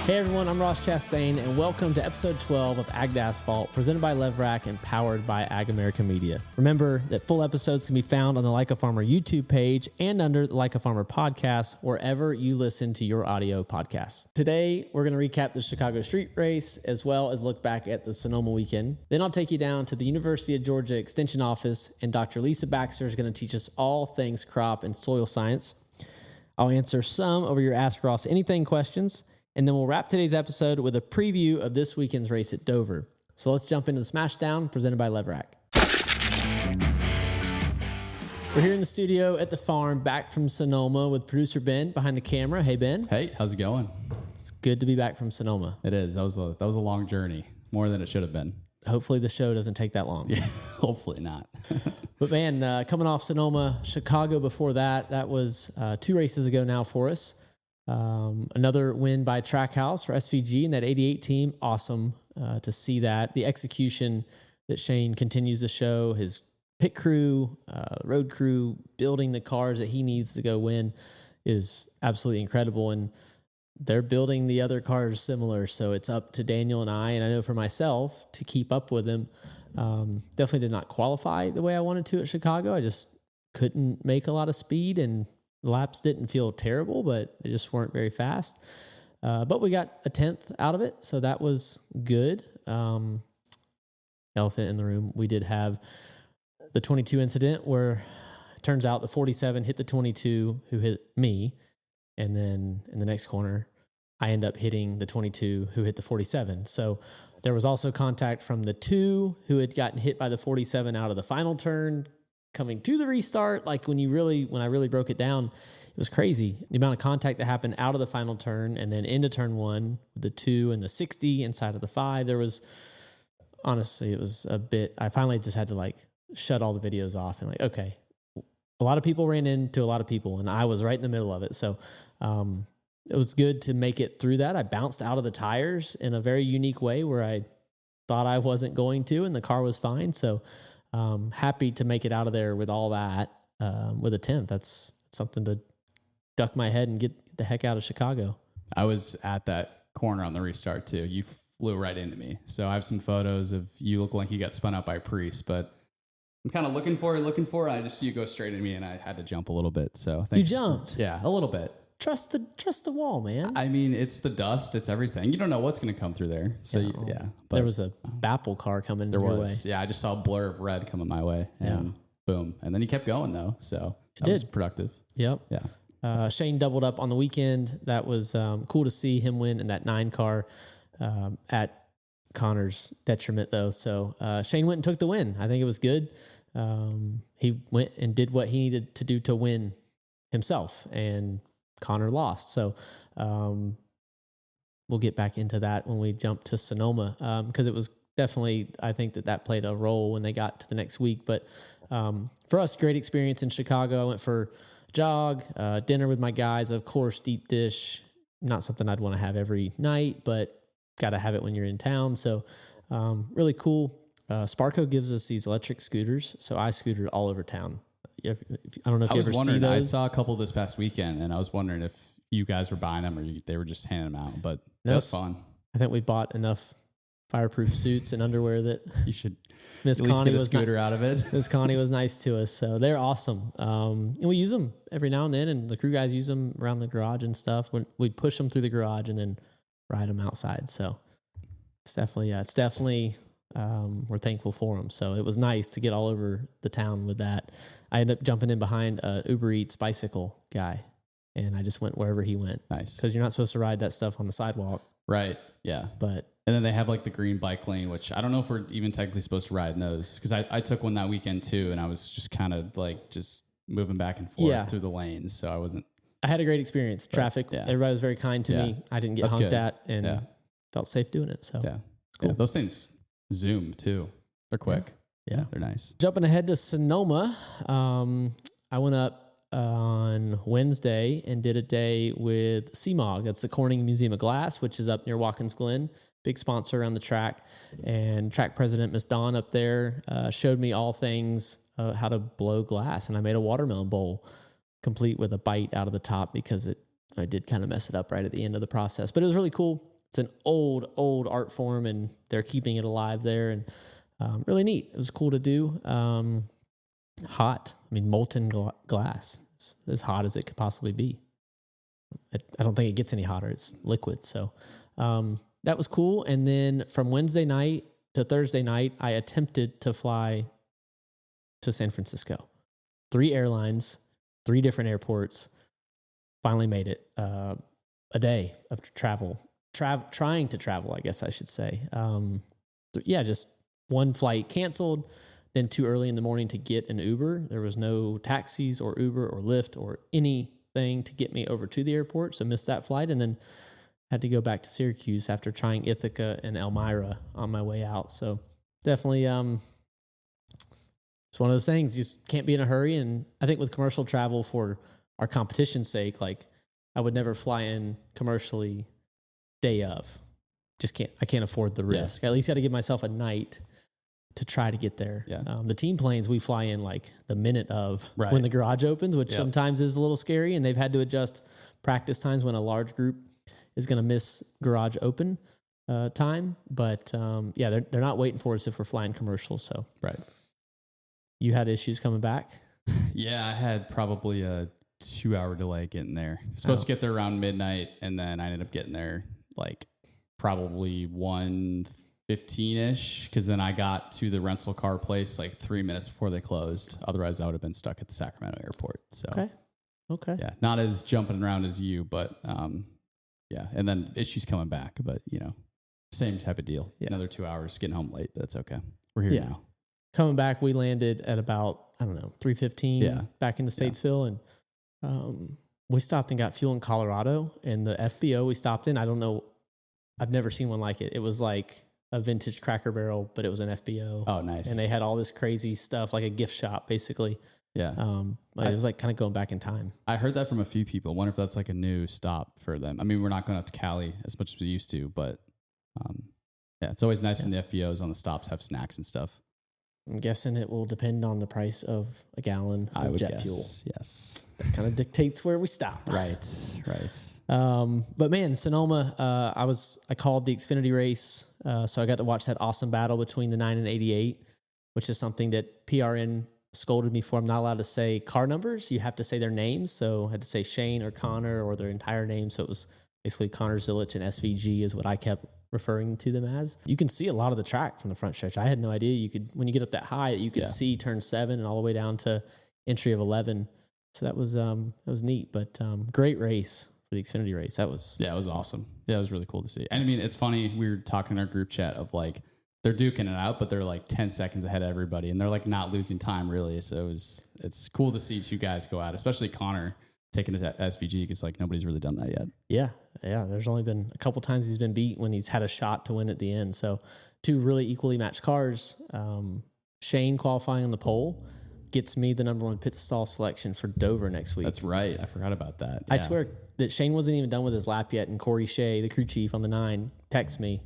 Hey everyone, I'm Ross Chastain, and welcome to episode 12 of Ag to Asphalt, presented by LEVRACK and powered by Ag America Media. Remember that full episodes can be found on the Like a Farmer YouTube page and under the Like a Farmer podcast, wherever you listen to your audio podcasts. Today, we're going to recap the Chicago Street Race, as well as look back at the Sonoma weekend. Then I'll take you down to the University of Georgia Extension Office, and Dr. Lisa Baxter is going to teach us all things crop and soil science. I'll answer some over your Ask Ross Anything questions, and then we'll wrap today's episode with a preview of this weekend's race at Dover. So let's jump into the Smashdown presented by LEVRACK. We're here in the studio at the farm, back from Sonoma with producer Ben behind the camera. Hey, Ben. Hey, how's it going? It's good to be back from Sonoma. It is. That was a long journey, more than it should have been. Hopefully the show doesn't take that long. Yeah, hopefully not. But man, coming off Sonoma, Chicago before that, that was 2 races ago now for us. Another win by Trackhouse for SVG and that 88 team. Awesome to see that. The execution that Shane continues to show, his pit crew, road crew, building the cars that he needs to go win is absolutely incredible. And they're building the other cars similar. So it's up to Daniel and I know for myself to keep up with him. Definitely did not qualify the way I wanted to at Chicago. I just couldn't make a lot of speed, and laps didn't feel terrible, but they just weren't very fast. But we got a 10th out of it, so that was good. Elephant in the room. We did have the 22 incident where it turns out the 47 hit the 22 who hit me, and then in the next corner, I end up hitting the 22 who hit the 47. So there was also contact from the 2 who had gotten hit by the 47 out of the final turn, coming to the restart. Like when I really broke it down, it was crazy. The amount of contact that happened out of the final turn and then into turn 1, the 2 and the 60 inside of the 5. There was, honestly, it was a bit, I finally just had to like shut all the videos off and like, okay, a lot of people ran into a lot of people and I was right in the middle of it. So, it was good to make it through that. I bounced out of the tires in a very unique way where I thought I wasn't going to, and the car was fine. So, happy to make it out of there with all that, with a 10th. That's something to duck my head and get the heck out of Chicago. I was at that corner on the restart too. You flew right into me. So I have some photos of you look like you got spun out by Priest, but I'm kind of looking for it. I just see you go straight into me and I had to jump a little bit. So thanks. You jumped? Yeah, a little bit. Trust the wall, man. I mean, it's the dust, it's everything. You don't know what's going to come through there. So but there was a Bapple car coming your way. Yeah, I just saw a blur of red coming my way, and boom. And then he kept going though, so that was productive. Yep. Yeah. Shane doubled up on the weekend. That was cool to see him win in that 9 car at Connor's detriment though. So Shane went and took the win. I think it was good. He went and did what he needed to do to win himself, and Connor lost. So we'll get back into that when we jump to Sonoma, because it was definitely, I think that played a role when they got to the next week. But for us, great experience in Chicago. I went for a jog, dinner with my guys, of course, deep dish, not something I'd want to have every night, but got to have it when you're in town. So really cool. Sparco gives us these electric scooters, so I scooted all over town. I don't know if you ever see those. I saw a couple this past weekend, and I was wondering if you guys were buying them or they were just handing them out. But that's fun. I think we bought enough fireproof suits and underwear that you should Miss Connie get a scooter out of it. Miss Connie was nice to us, so they're awesome. And we use them every now and then, and the crew guys use them around the garage and stuff. When we push them through the garage and then ride them outside. So it's definitely. We're thankful for them. So it was nice to get all over the town with that. I ended up jumping in behind a Uber Eats bicycle guy, and I just went wherever he went. Nice. Because you're not supposed to ride that stuff on the sidewalk. Right. Yeah. And then they have like the green bike lane, which I don't know if we're even technically supposed to ride in those. Because I took one that weekend too, and I was just kind of like just moving back and forth through the lanes. So I had a great experience. Traffic, everybody was very kind to me. I didn't get honked at and felt safe doing it. So yeah. Cool. Yeah, those things zoom too. They're quick. Yeah, they're nice. Jumping ahead to Sonoma, I went up on Wednesday and did a day with CMOG. That's the Corning Museum of Glass, which is up near Watkins Glen. Big sponsor around the track. And track president, Miss Dawn up there, showed me all things how to blow glass. And I made a watermelon bowl complete with a bite out of the top because I did kind of mess it up right at the end of the process. But it was really cool. it's an old art form, and they're keeping it alive there, and really neat. It was cool to do. Hot. I mean, molten glass. It's as hot as it could possibly be. I don't think it gets any hotter. It's liquid. So that was cool. And then from Wednesday night to Thursday night, I attempted to fly to San Francisco. 3 airlines, 3 different airports. Finally made it. A day of trying to travel, I guess I should say. Just one flight canceled, then too early in the morning to get an Uber. There was no taxis or Uber or Lyft or anything to get me over to the airport, so missed that flight, and then had to go back to Syracuse after trying Ithaca and Elmira on my way out. So definitely it's one of those things. You just can't be in a hurry, and I think with commercial travel, for our competition's sake, like, I would never fly in commercially day of. I can't afford the risk. I at least got to give myself a night to try to get there. Yeah. The team planes, we fly in like the minute of when the garage opens, which sometimes is a little scary, and they've had to adjust practice times when a large group is going to miss garage open time. But they're not waiting for us if we're flying commercial. So you had issues coming back? Yeah, I had probably a 2-hour delay getting there. Supposed to get there around midnight, and then I ended up getting there like probably 1:15-ish, because then I got to the rental car place like 3 minutes before they closed. Otherwise, I would have been stuck at the Sacramento airport. So okay, yeah, not as jumping around as you, but and then issues coming back, but same type of deal. Another 2 hours getting home late. That's okay. We're here now. Coming back, we landed at about 3:15 back into Statesville, and we stopped and got fuel in Colorado, and the FBO we stopped in, I don't know, I've never seen one like it. It was like a vintage Cracker Barrel, but it was an FBO. Oh, nice. And they had all this crazy stuff, like a gift shop, basically. Yeah. It was like kind of going back in time. I heard that from a few people. I wonder if that's like a new stop for them. I mean, we're not going up to Cali as much as we used to, but it's always nice when the FBOs on the stops have snacks and stuff. I'm guessing it will depend on the price of a gallon of jet fuel. Yes. That kind of dictates where we stop. Right. But man, Sonoma, I called the Xfinity race. So I got to watch that awesome battle between the 9 and 88, which is something that PRN scolded me for. I'm not allowed to say car numbers. You have to say their names. So I had to say Shane or Connor or their entire name. So it was basically Connor Zilich and SVG is what I kept referring to them as. You can see a lot of the track from the front stretch. I had no idea you could, when you get up that high, you could see turn 7 and all the way down to entry of 11. So that was neat, but great race for the Xfinity race. It was awesome. Yeah, it was really cool to see. And I mean, it's funny, we were talking in our group chat of like, they're duking it out, but they're like 10 seconds ahead of everybody, and they're like not losing time really. So it's cool to see 2 guys go out, especially Connor taking it to SVG, because like nobody's really done that yet. Yeah. There's only been a couple times he's been beat when he's had a shot to win at the end. So 2 really equally matched cars. Shane qualifying on the pole gets me the number 1 pit stall selection for Dover next week. That's right. I forgot about that. I swear that Shane wasn't even done with his lap yet, and Corey Shea, the crew chief on the 9, texts me,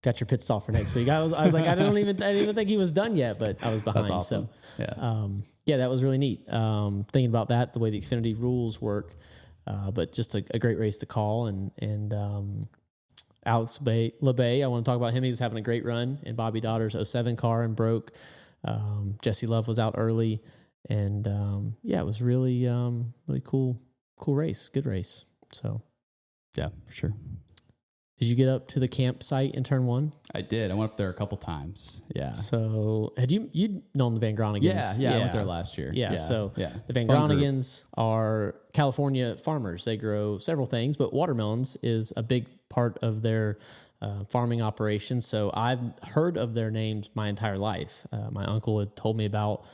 "Got your pit stall for next week." I was like, I didn't even think he was done yet, but I was behind. That's awesome. So that was really neat. Thinking about that, the way the Xfinity rules work, but just a great race to call. And Alex LeBay, I want to talk about him. He was having a great run in Bobby Daughter's 07 car and broke. Jesse Love was out early, and it was really really cool race, good race. So yeah, for sure. Did you get up to the campsite in turn 1? I did. I went up there a couple times. Yeah. So had you'd known the Van Groenigans? Yeah. I went there last year. Yeah. So the Van Groenigans are California farmers. They grow several things, but watermelons is a big part of their farming operation. So I've heard of their names my entire life. My uncle had told me about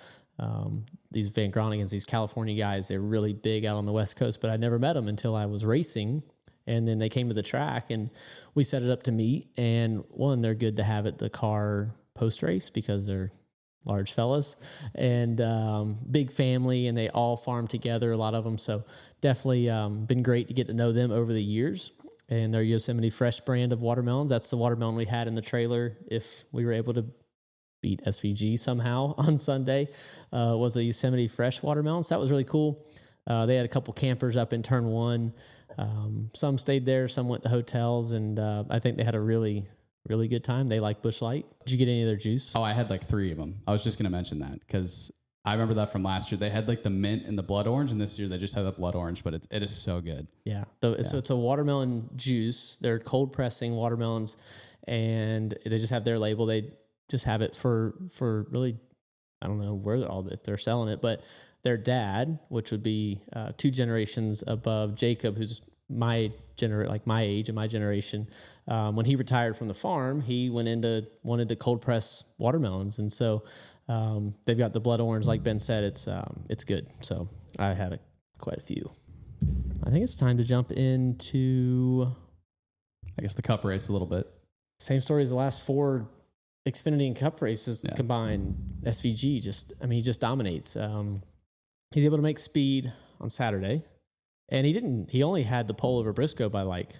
these Van Groenigans, these California guys. They're really big out on the West Coast, but I never met them until I was racing. And then they came to the track, and we set it up to meet. And one, they're good to have at the car post race because they're large fellas and big family, and they all farm together, a lot of them. So definitely been great to get to know them over the years. And their Yosemite Fresh brand of watermelons, that's the watermelon we had in the trailer if we were able to beat SVG somehow on Sunday, was a Yosemite Fresh watermelon. So that was really cool. They had a couple campers up in turn 1. Some stayed there, some went to hotels, and I think they had a really, really good time. They like Busch Light. Did you get any of their juice? Oh, I had like 3 of them. I was just going to mention that because I remember that from last year. They had like the mint and the blood orange, and this year they just had the blood orange, but it is so good. Yeah. So it's a watermelon juice. They're cold pressing watermelons, and they just have their label. They just have it for really, I don't know if they're selling it, but their dad, which would be 2 generations above Jacob, who's my age and my generation, when he retired from the farm, he wanted to cold press watermelons, and so they've got the blood orange. Like Ben said, it's good. So I had quite a few. I think it's time to jump into, I guess, the cup race a little bit. Same story as the last 4 Xfinity and Cup races combined. SVG he just dominates. He's able to make speed on Saturday, and he only had the pole over Briscoe by like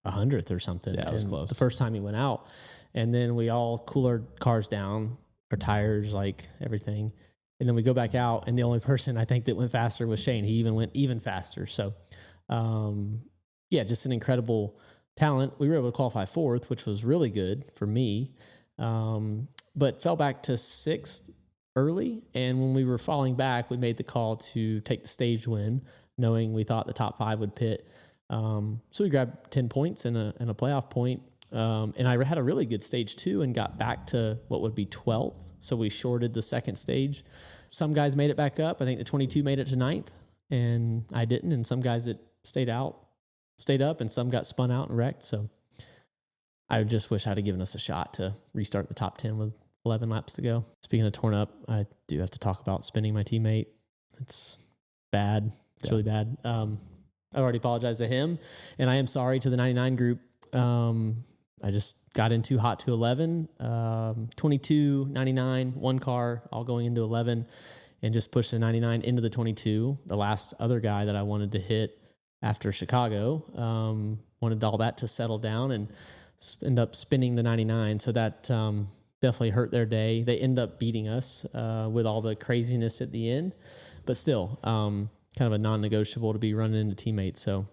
100th or something. Yeah, it was close. The first time he went out, and then we all cool our cars down, our tires, like everything. And then we go back out, and the only person I think that went faster was Shane. He went even faster. So, just an incredible talent. We were able to qualify 4th, which was really good for me, but fell back to 6th early. And when we were falling back, we made the call to take the stage win, knowing we thought the top 5 would pit. So we grabbed 10 points and a playoff point. And I had a really good stage 2 and got back to what would be 12th. So we shorted the second stage. Some guys made it back up. I think the 22 made it to 9th, and I didn't. And some guys that stayed up, and some got spun out and wrecked. So I just wish I'd have given us a shot to restart the top 10 with 11 laps to go. Speaking of torn up, I do have to talk about spinning my teammate. It's bad. It's really bad. I already apologized to him, and I am sorry to the 99 group. I just got in too hot to 11, 22, 99, 1 car, all going into 11, and just pushed the 99 into the 22. The last other guy that I wanted to hit after Chicago, wanted all that to settle down and end up spinning the 99. So that definitely hurt their day. They end up beating us with all the craziness at the end, but still kind of a non-negotiable to be running into teammates. So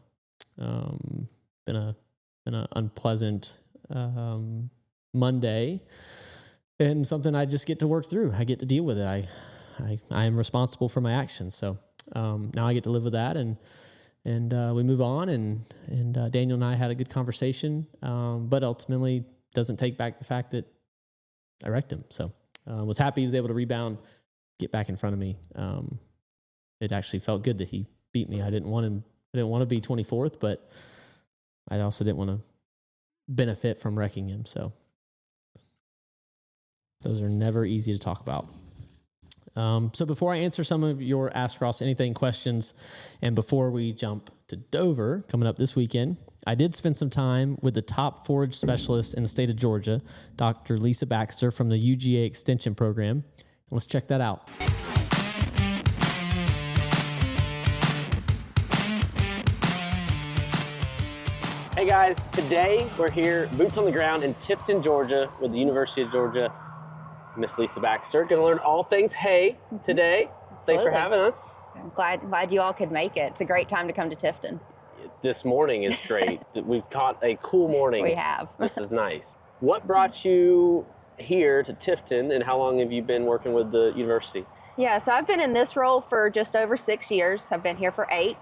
been an unpleasant Monday, and something I just get to work through. I get to deal with it. I am responsible for my actions. So now I get to live with that, and we move on. And Daniel and I had a good conversation, but ultimately doesn't take back the fact that I wrecked him. So was happy he was able to rebound, get back in front of me. It actually felt good that he beat me. I didn't want to be 24th, but I also didn't want to benefit from wrecking him. So those are never easy to talk about. So before I answer some of your Ask Ross Anything questions, and before we jump to Dover coming up this weekend, I did spend some time with the top forage specialist in the state of Georgia, Dr. Lisa Baxter from the UGA Extension Program. Let's check that out. Hey guys, today we're here, boots on the ground in Tifton, Georgia with the University of Georgia. Miss Lisa Baxter, gonna learn all things hay today. Absolutely. Thanks for having us. I'm glad you all could make it. It's a great time to come to Tifton. This morning is great. We've caught a cool morning. We have. This is nice. What brought you here to Tifton, and how long have you been working with the university? Yeah, so I've been in this role for just over 6 years. I've been here for 8.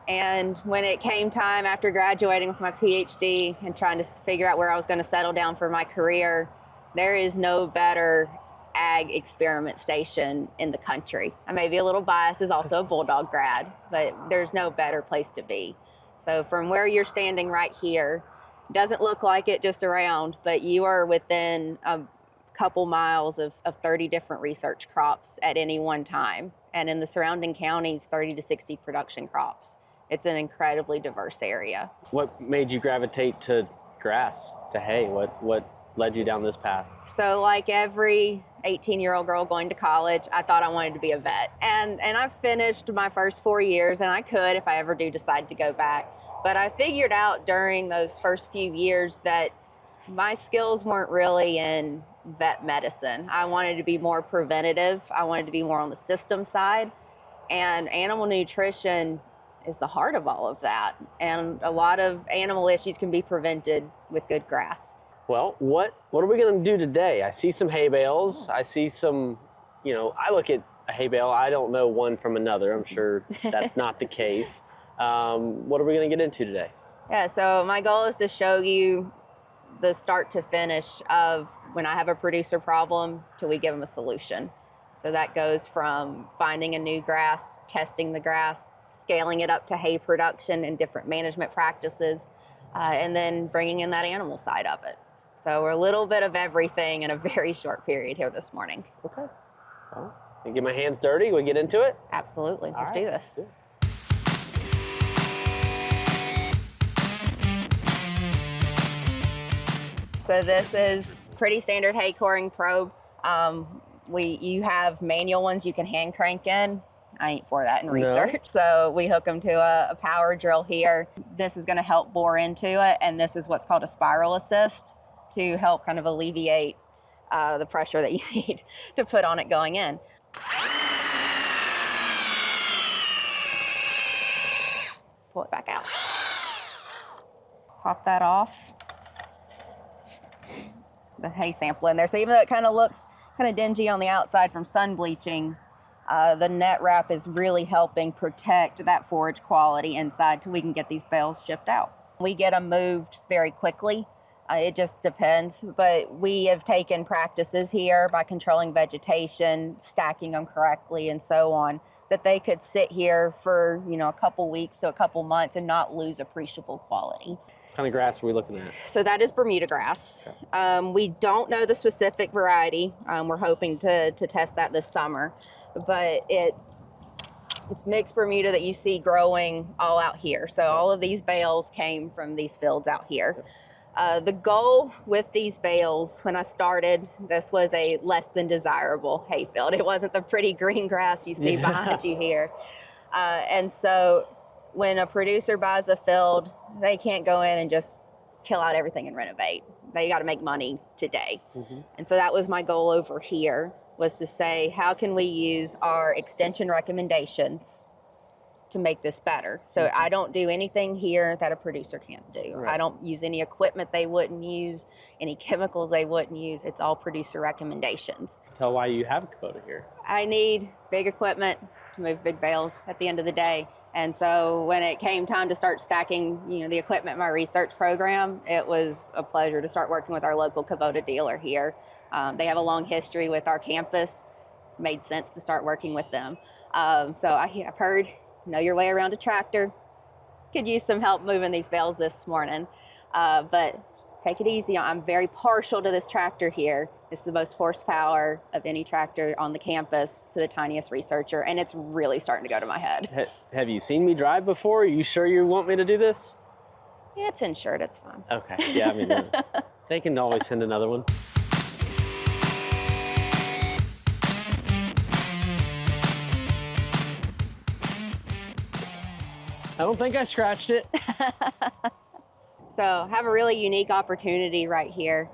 And when it came time after graduating with my PhD and trying to figure out where I was going to settle down for my career, there is no better ag experiment station in the country. I may be a little biased as also a Bulldog grad, but there's no better place to be. So from where you're standing right here, doesn't look like it just around, but you are within a couple miles of 30 different research crops at any one time. And in the surrounding counties, 30 to 60 production crops. It's an incredibly diverse area. What made you gravitate to grass, to hay? What led you down this path? So like every 18-year-old girl going to college, I thought I wanted to be a vet. And I finished my first 4 years, and I could if I ever do decide to go back. But I figured out during those first few years that my skills weren't really in vet medicine. I wanted to be more preventative. I wanted to be more on the system side. And animal nutrition is the heart of all of that. And a lot of animal issues can be prevented with good grass. Well, what are we going to do today? I see some hay bales. I see some, I look at a hay bale. I don't know one from another. I'm sure that's not the case. What are we going to get into today? Yeah, so my goal is to show you the start to finish of when I have a producer problem till we give them a solution. So that goes from finding a new grass, testing the grass, scaling it up to hay production and different management practices, and then bringing in that animal side of it. So we're a little bit of everything in a very short period here this morning. Okay. Well, I get my hands dirty. We get into it? Absolutely. Let's do this. Let's do it. So this is pretty standard hay coring probe. You have manual ones you can hand crank in. I ain't for that in research. No. So we hook them to a power drill here. This is going to help bore into it, and this is what's called a spiral assist to help kind of alleviate the pressure that you need to put on it going in. Pull it back out. Pop that off. The hay sample in there. So even though it kind of looks kind of dingy on the outside from sun bleaching, the net wrap is really helping protect that forage quality inside till we can get these bales shipped out. We get them moved very quickly. It just depends, but we have taken practices here by controlling vegetation, stacking them correctly, and so on, that they could sit here for a couple weeks to a couple months and not lose appreciable quality. What kind of grass are we looking at? So that is Bermuda grass. Okay. We don't know the specific variety. We're hoping to test that this summer, but it's mixed Bermuda that you see growing all out here. So all of these bales came from these fields out here. The goal with these bales, when I started, this was a less than desirable hay field. It wasn't the pretty green grass you see behind you here. And so when a producer buys a field, they can't go in and just kill out everything and renovate. They got to make money today. Mm-hmm. And so that was my goal over here, was to say, how can we use our extension recommendations to make this better? So I don't do anything here that a producer can't do. Right. I don't use any equipment they wouldn't use, any chemicals they wouldn't use. It's all producer recommendations. Tell why you have a Kubota here. I need big equipment to move big bales at the end of the day. And so when it came time to start stacking, the equipment in my research program, it was a pleasure to start working with our local Kubota dealer here. They have a long history with our campus. Made sense to start working with them. So I've heard, know your way around a tractor. Could use some help moving these bales this morning. But take it easy. I'm very partial to this tractor here. It's the most horsepower of any tractor on the campus to the tiniest researcher, and it's really starting to go to my head. Have you seen me drive before? Are you sure you want me to do this? Yeah, it's insured. It's fine. Okay. Yeah, I mean, they can always send another one. I don't think I scratched it. So I have a really unique opportunity right here.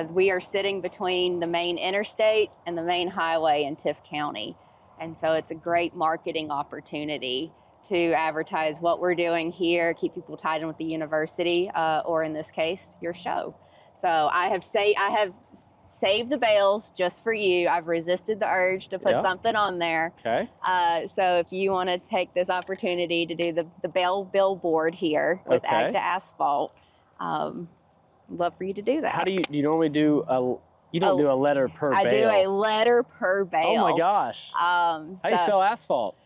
We are sitting between the main interstate and the main highway in Tift County. And so it's a great marketing opportunity to advertise what we're doing here, keep people tied in with the university, or in this case, your show. So I have saved the bales just for you. I've resisted the urge to put something on there. Okay. So if you want to take this opportunity to do the bale billboard here with Ag to Asphalt, love for you to do that. How do you normally do you don't do a letter per bale? I do a letter per bale. Oh my gosh. How do you spell asphalt?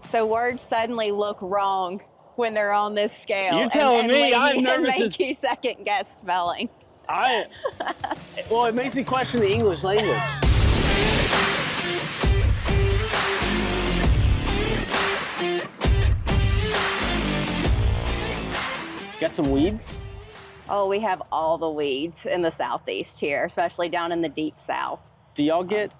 So words suddenly look wrong when they're on this scale. You're telling me I'm nervous. And make you second guess spelling. Well, it makes me question the English language. Got some weeds? Oh, we have all the weeds in the southeast here, especially down in the deep south. Do y'all get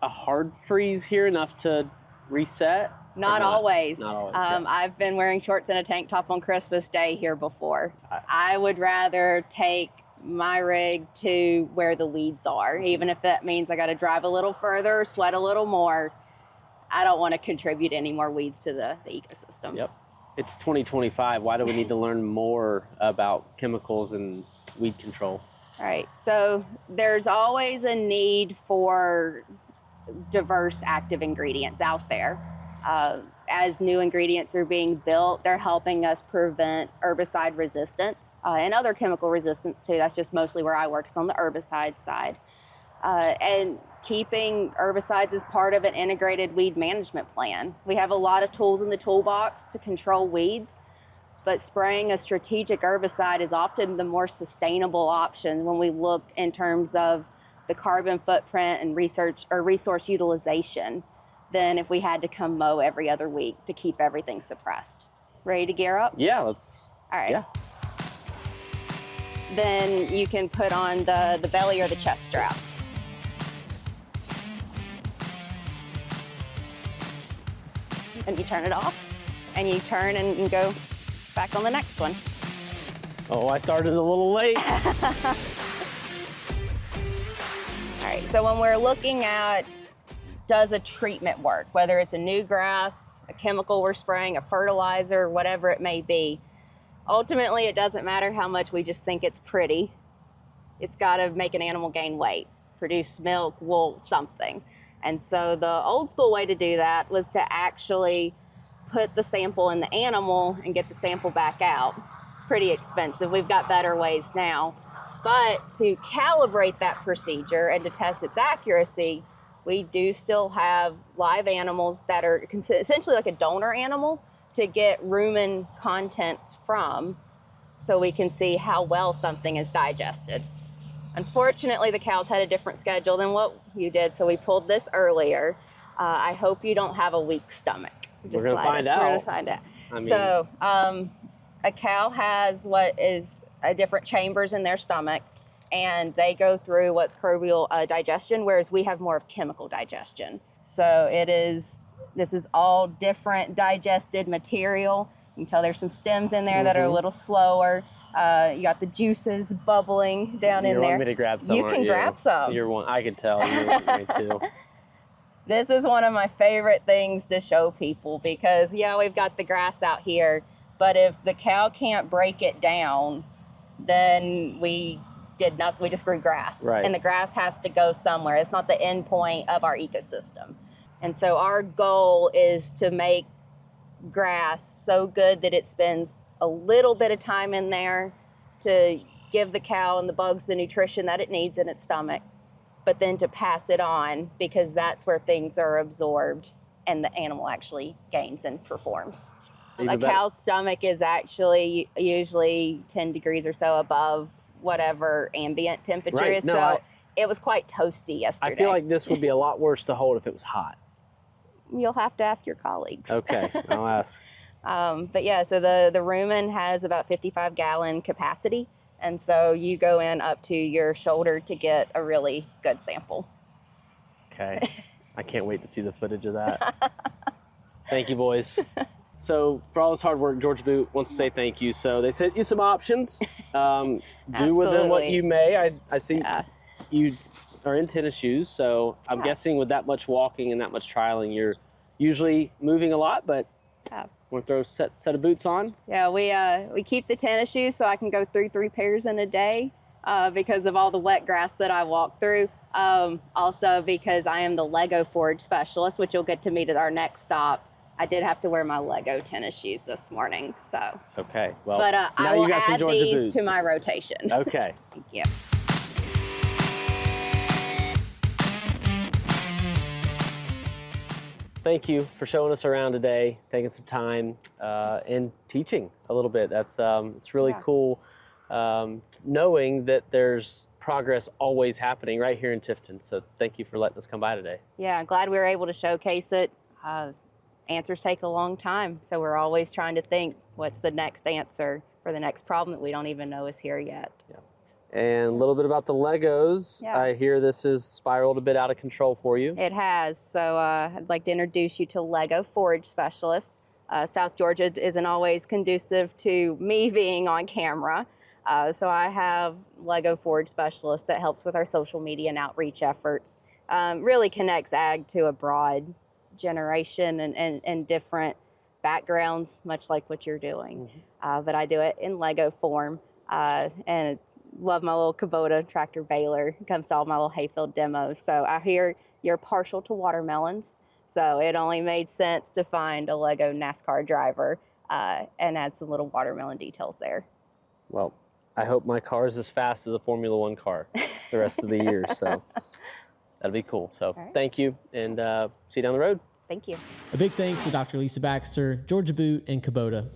a hard freeze here enough to reset? Not always. Not always, yeah. I've been wearing shorts and a tank top on Christmas Day here before. I would rather take my rig to where the weeds are, even if that means I got to drive a little further, sweat a little more. I don't want to contribute any more weeds to the ecosystem. Yep. It's 2025. Why do we need to learn more about chemicals and weed control? All right. So there's always a need for diverse active ingredients out there. As new ingredients are being built, they're helping us prevent herbicide resistance and other chemical resistance too. That's just mostly where I work, is on the herbicide side. And keeping herbicides as part of an integrated weed management plan. We have a lot of tools in the toolbox to control weeds, but spraying a strategic herbicide is often the more sustainable option when we look in terms of the carbon footprint and resource utilization than if we had to come mow every other week to keep everything suppressed. Ready to gear up? Yeah, let's. All right. Yeah. Then you can put on the belly or the chest strap. And you turn it off, and you turn and you go back on the next one. Oh, I started a little late. All right, so when we're looking at, does a treatment work, whether it's a new grass, a chemical we're spraying, a fertilizer, whatever it may be, ultimately it doesn't matter how much we just think it's pretty. It's got to make an animal gain weight, produce milk, wool, something. And so the old school way to do that was to actually put the sample in the animal and get the sample back out. It's pretty expensive. We've got better ways now. But to calibrate that procedure and to test its accuracy, we do still have live animals that are essentially like a donor animal to get rumen contents from, so we can see how well something is digested. Unfortunately, the cows had a different schedule than what you did, so we pulled this earlier. I hope you don't have a weak stomach. We're going to find out. We're going to find out. I mean, So a cow has what is different chambers in their stomach, and they go through what's microbial digestion, whereas we have more of chemical digestion. So this is all different digested material. You can tell there's some stems in there that are a little slower. You got the juices bubbling down in there. You want me to grab some? You can grab some. You're one. I can tell you want me to. This is one of my favorite things to show people because, yeah, we've got the grass out here, but if the cow can't break it down, then we did nothing. We just grew grass. Right. And the grass has to go somewhere. It's not the end point of our ecosystem. And so our goal is to make grass so good that it spends a little bit of time in there to give the cow and the bugs the nutrition that it needs in its stomach, but then to pass it on, because that's where things are absorbed and the animal actually gains and performs. A cow's stomach is actually usually 10 degrees or so above whatever ambient temperature is. No, so it was quite toasty yesterday. I feel like this would be a lot worse to hold if it was hot. You'll have to ask your colleagues. Okay, I'll ask. But yeah, so the rumen has about 55-gallon capacity. And so you go in up to your shoulder to get a really good sample. Okay. I can't wait to see the footage of that. Thank you, boys. So for all this hard work, George Boot wants to say thank you. So they sent you some options. Do with them what you may. I see you are in tennis shoes, so I'm guessing with that much walking and that much trialing, you're usually moving a lot, but want to throw a set of boots on? Yeah, we keep the tennis shoes so I can go through 3 pairs in a day because of all the wet grass that I walk through. Also because I am the Lego forage specialist, which you'll get to meet at our next stop. I did have to wear my Lego tennis shoes this morning, so. Okay, well, but now I will you got some add Georgia these boots to my rotation. Okay. Thank you. Thank you for showing us around today, taking some time, and teaching a little bit. That's it's really cool knowing that there's progress always happening right here in Tifton. So thank you for letting us come by today. Yeah, I'm glad we were able to showcase it. Answers take a long time, so we're always trying to think what's the next answer for the next problem that we don't even know is here yet. Yeah. And a little bit about the Legos. Yeah. I hear this has spiraled a bit out of control for you. It has. So I'd like to introduce you to Lego Forage Specialist. South Georgia isn't always conducive to me being on camera. So I have Lego Forage Specialist that helps with our social media and outreach efforts. Really connects ag to a broad generation and different backgrounds, much like what you're doing. But I do it in Lego form. And love my little Kubota tractor baler. It comes to all my little hayfield demos. So I hear you're partial to watermelons. So it only made sense to find a Lego NASCAR driver and add some little watermelon details there. Well, I hope my car is as fast as a Formula One car the rest of the year. So that'll be cool. So thank you, and see you down the road. Thank you. A big thanks to Dr. Lisa Baxter, Georgia Boot, and Kubota.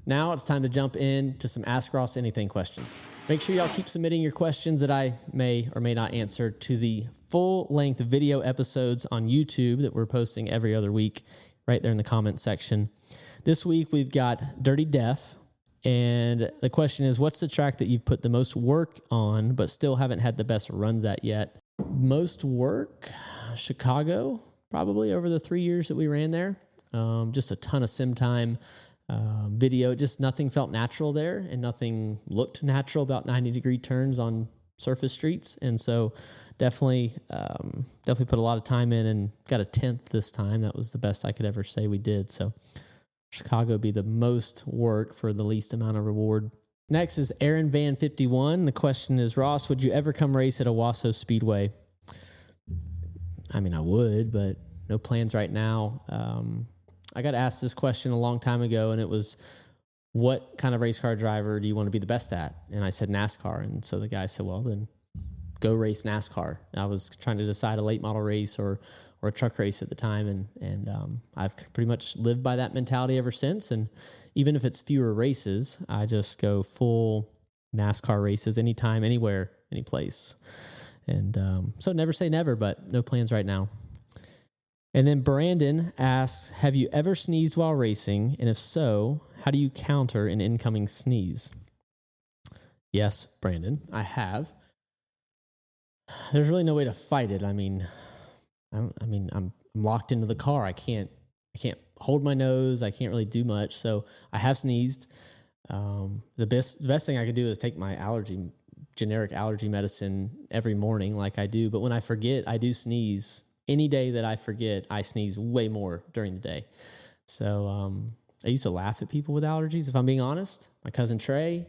Now it's time to jump in to some Ask Ross Anything questions. Make sure y'all keep submitting your questions that I may or may not answer to the full-length video episodes on YouTube that we're posting every other week, right there in the comment section. This week we've got Dirty Deaf, and the question is, what's the track that you've put the most work on but still haven't had the best runs at yet? Most work, Chicago, probably over the 3 years that we ran there. Just a ton of sim time. Video, just nothing felt natural there, and nothing looked natural about 90-degree turns on surface streets. And so definitely put a lot of time in and got a 10th this time. That was the best I could ever say we did. So Chicago would be the most work for the least amount of reward. Next is Aaron Van 51. The question is, Ross, would you ever come race at Owasso Speedway? I mean, I would, but no plans right now. I got asked this question a long time ago, and it was, what kind of race car driver do you want to be the best at? And I said NASCAR. And so the guy said, well, then go race NASCAR. I was trying to decide a late model race or a truck race at the time. And I've pretty much lived by that mentality ever since. And even if it's fewer races, I just go full NASCAR races anytime, anywhere, any place. And so never say never, but no plans right now. And then Brandon asks, have you ever sneezed while racing? And if so, how do you counter an incoming sneeze? Yes, Brandon, I have. There's really no way to fight it. I'm locked into the car. I can't hold my nose. I can't really do much. So I have sneezed. The best thing I could do is take my generic allergy medicine every morning like I do. But when I forget, I do sneeze. Any day that I forget, I sneeze way more during the day. So I used to laugh at people with allergies, if I'm being honest. My cousin Trey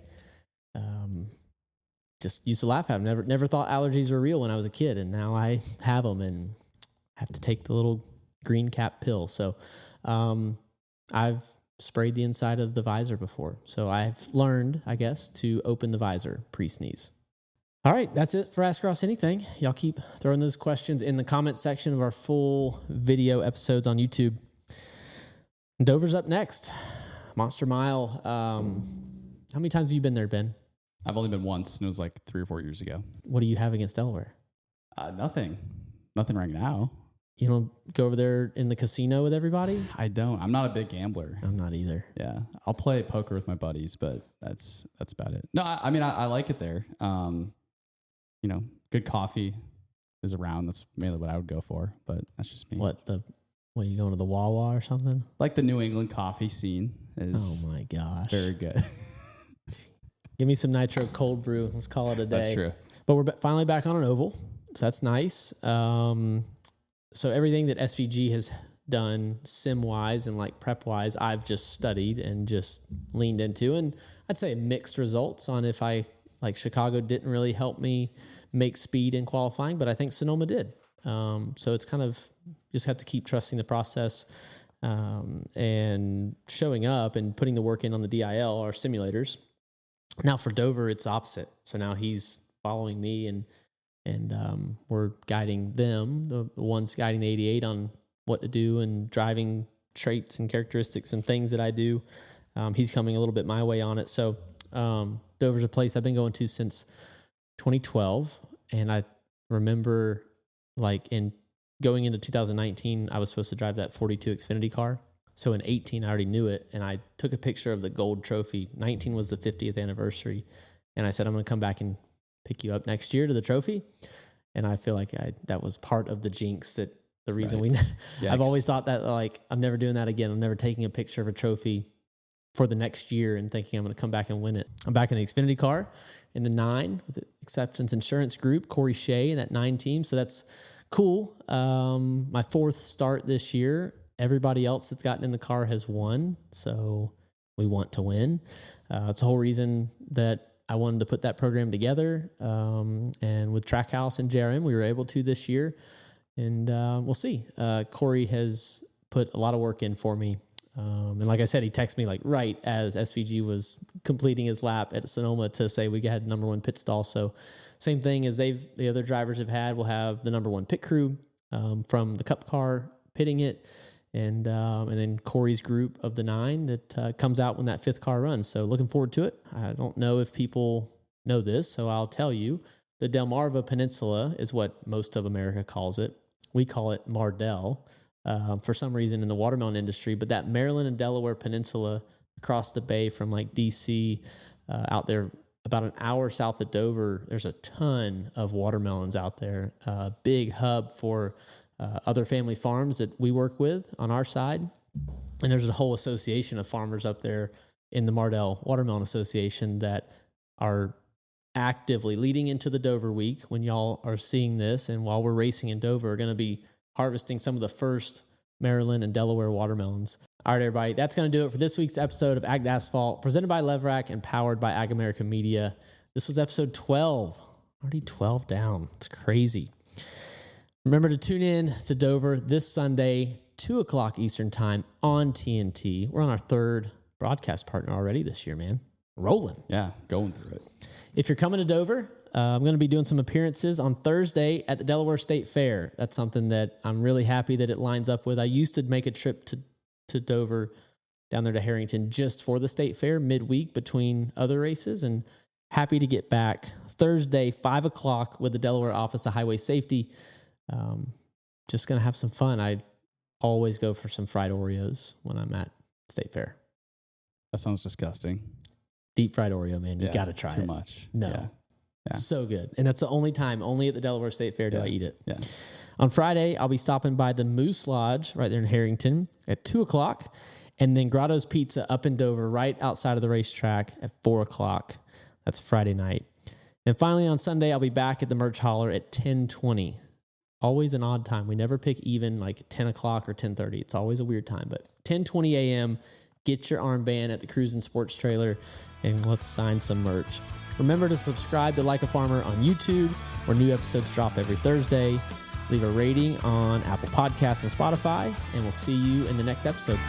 just used to laugh at them. Never thought allergies were real when I was a kid, and now I have them and have to take the little green cap pill. So I've sprayed the inside of the visor before. So I've learned, I guess, to open the visor pre-sneeze. All right, that's it for Ask Ross Anything. Y'all keep throwing those questions in the comment section of our full video episodes on YouTube. Dover's up next. Monster Mile. How many times have you been there, Ben? I've only been once, and it was like 3 or 4 years ago. What do you have against Delaware? Nothing right now. You don't go over there in the casino with everybody? I don't. I'm not a big gambler. I'm not either. Yeah, I'll play poker with my buddies, but that's about it. No, I mean I like it there. Good coffee is around. That's mainly what I would go for, but that's just me. What are you going to the Wawa or something? Like the New England coffee scene is. Oh my gosh, very good. Give me some nitro cold brew. Let's call it a day. That's true. But we're finally back on an oval, so that's nice. So everything that SVG has done sim-wise and like prep-wise, I've just studied and just leaned into, and I'd say mixed results on if Chicago didn't really help me make speed in qualifying, but I think Sonoma did. So it's kind of just have to keep trusting the process and showing up and putting the work in on the DIL or simulators. Now for Dover, it's opposite. So now he's following me and we're guiding them, the ones guiding the 88 on what to do and driving traits and characteristics and things that I do. He's coming a little bit my way on it. So Dover's a place I've been going to since 2012. And I remember in going into 2019, I was supposed to drive that 42 Xfinity car. So in 18, I already knew it. And I took a picture of the gold trophy. 19 was the 50th anniversary. And I said, I'm going to come back and pick you up next year to the trophy. And I feel like that was part of the jinx, that the reason I've always thought that, like, I'm never doing that again. I'm never taking a picture of a trophy for the next year and thinking I'm going to come back and win it. I'm back in the Xfinity car in the 9 with the Acceptance Insurance Group, Corey Shea, and that 9 team. So that's cool. My 4th start this year. Everybody else that's gotten in the car has won. So we want to win. It's the whole reason that I wanted to put that program together. And with Trackhouse and JRM, we were able to this year. And we'll see. Corey has put a lot of work in for me. And like I said, he texted me like right as SVG was completing his lap at Sonoma to say we had number 1 pit stall. So same thing as the other drivers have had. We'll have the number 1 pit crew from the Cup car pitting it. And then Corey's group of the 9 that comes out when that 5th car runs. So looking forward to it. I don't know if people know this, so I'll tell you. The Delmarva Peninsula is what most of America calls it. We call it Mardel for some reason in the watermelon industry. But that Maryland and Delaware Peninsula across the bay from like D.C. Out there about an hour south of Dover, there's a ton of watermelons out there. Big hub for other family farms that we work with on our side. And there's a whole association of farmers up there in the Mardel Watermelon Association that are actively leading into the Dover week when y'all are seeing this. And while we're racing in Dover, we're going to be harvesting some of the first Maryland and Delaware watermelons. All right, everybody, that's going to do it for this week's episode of Ag Asphalt, presented by LEVRACK and powered by Ag America Media. This was episode 12. Already 12 down. It's crazy. Remember to tune in to Dover this Sunday, 2 o'clock Eastern time on TNT. We're on our 3rd broadcast partner already this year, man. Rolling. Yeah, going through it. If you're coming to Dover, I'm going to be doing some appearances on Thursday at the Delaware State Fair. That's something that I'm really happy that it lines up with. I used to make a trip to Dover, down there to Harrington, just for the State Fair midweek between other races, and happy to get back Thursday, 5 o'clock with the Delaware Office of Highway Safety. Just going to have some fun. I always go for some fried Oreos when I'm at State Fair. That sounds disgusting. Deep fried Oreo, man. You got to try it. Too much. No. Yeah. So good. And that's the only time, only at the Delaware State Fair do I eat it. Yeah. On Friday, I'll be stopping by the Moose Lodge right there in Harrington at 2 o'clock. And then Grotto's Pizza up in Dover right outside of the racetrack at 4 o'clock. That's Friday night. And finally on Sunday, I'll be back at the Merch Holler at 10:20. Always an odd time. We never pick even like 10 o'clock or 10:30. It's always a weird time. But 10:20 a.m., get your armband at the Cruisin' Sports Trailer and let's sign some merch. Remember to subscribe to Like a Farmer on YouTube, where new episodes drop every Thursday. Leave a rating on Apple Podcasts and Spotify, and we'll see you in the next episode.